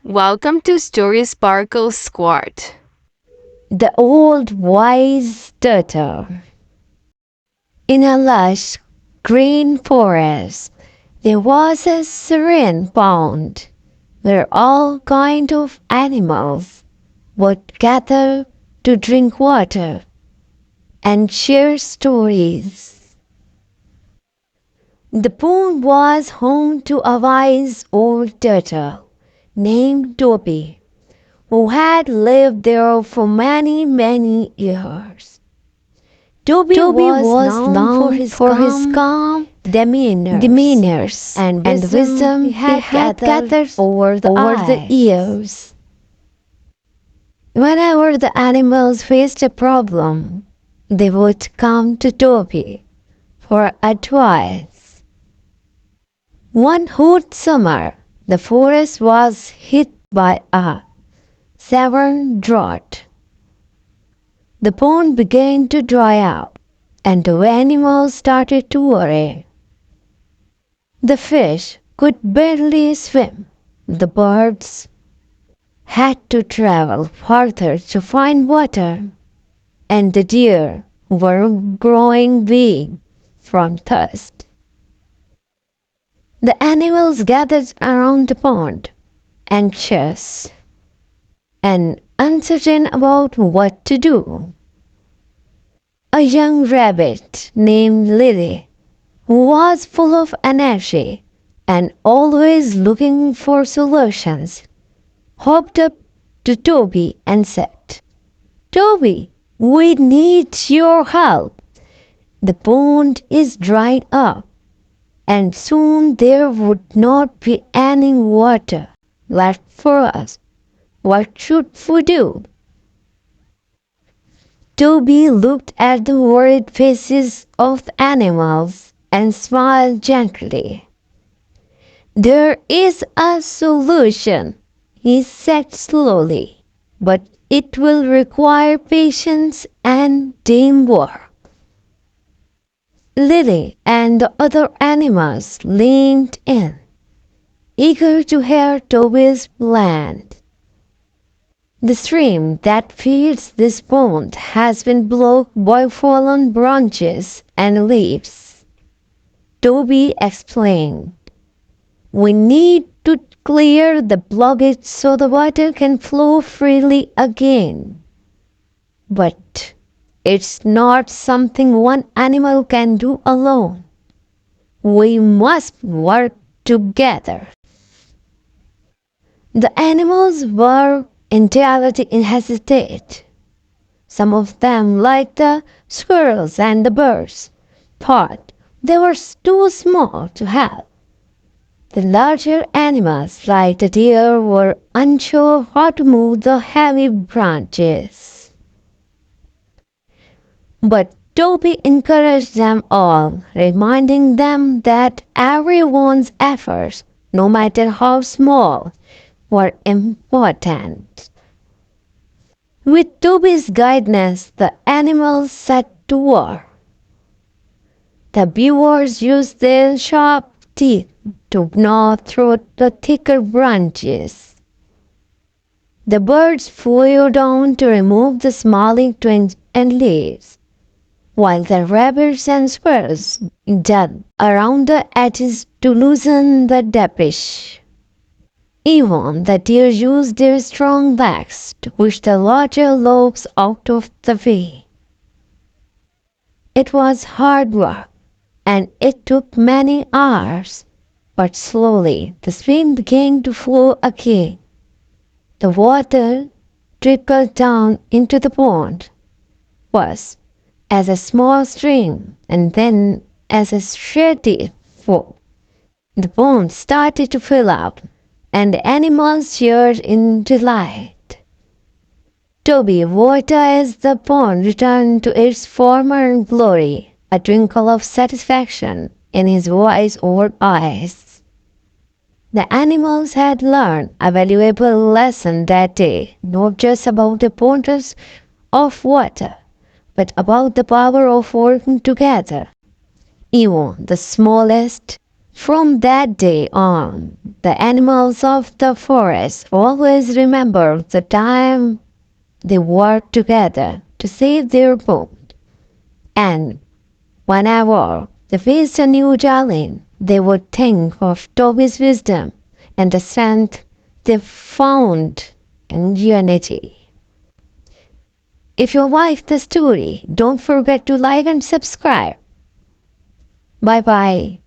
Welcome to Story Sparkle Squad. The Old Wise Turtle. In a lush green forest, there was a serene pond where all kinds of animals would gather to drink water and share stories. The pond was home to a wise old turtle named Toby, who had lived there for many years. Toby was known for his calm demeanors and wisdom he had gathered over the years. Whenever the animals faced a problem, they would come to Toby for advice. One hot summer, the forest was hit by a severe drought. The pond began to dry up, and the animals started to worry. The fish could barely swim. The birds had to travel farther to find water, and the deer were growing weak from thirst. The animals gathered around the pond, anxious and uncertain about what to do. A young rabbit named Lily, who was full of energy and always looking for solutions, hopped up to Toby and said, "Toby, we need your help. The pond is dried up, and soon there would not be any water left for us. What should we do?" Toby looked at the worried faces of the animals and smiled gently. "There is a solution," he said slowly, "but it will require patience and teamwork." Lily and the other animals leaned in, eager to hear Toby's plan. "The stream that feeds this pond has been blocked by fallen branches and leaves," Toby explained. "We need to clear the blockage so the water can flow freely again. But it's not something one animal can do alone. We must work together." The animals were entirely hesitant. Some of them, like the squirrels and the birds, thought they were too small to help. The larger animals, like the deer, were unsure how to move the heavy branches. But Toby encouraged them all, reminding them that everyone's efforts, no matter how small, were important. With Toby's guidance, the animals set to work. The beavers used their sharp teeth to gnaw through the thicker branches. The birds flew down to remove the smaller twigs and leaves, while the rabbits and squirrels dug around the edges to loosen the debris. Even the deer used their strong backs to push the larger logs out of the way. It was hard work, and it took many hours, but slowly the stream began to flow again. The water trickled down into the pond, first as a small stream and then as a steady flow. The pond started to fill up, and the animals cheered in delight. Toby watched as the pond returned to its former glory, a twinkle of satisfaction in his wise old eyes. The animals had learned a valuable lesson that day, not just about the importance of water, but about the power of working together. Even the smallest From that day on, the animals of the forest always remember the time they worked together to save their bond. And whenever they faced a new challenge, they would think of Toby's wisdom and the strength they found in unity. If you liked the story, don't forget to like and subscribe. Bye bye.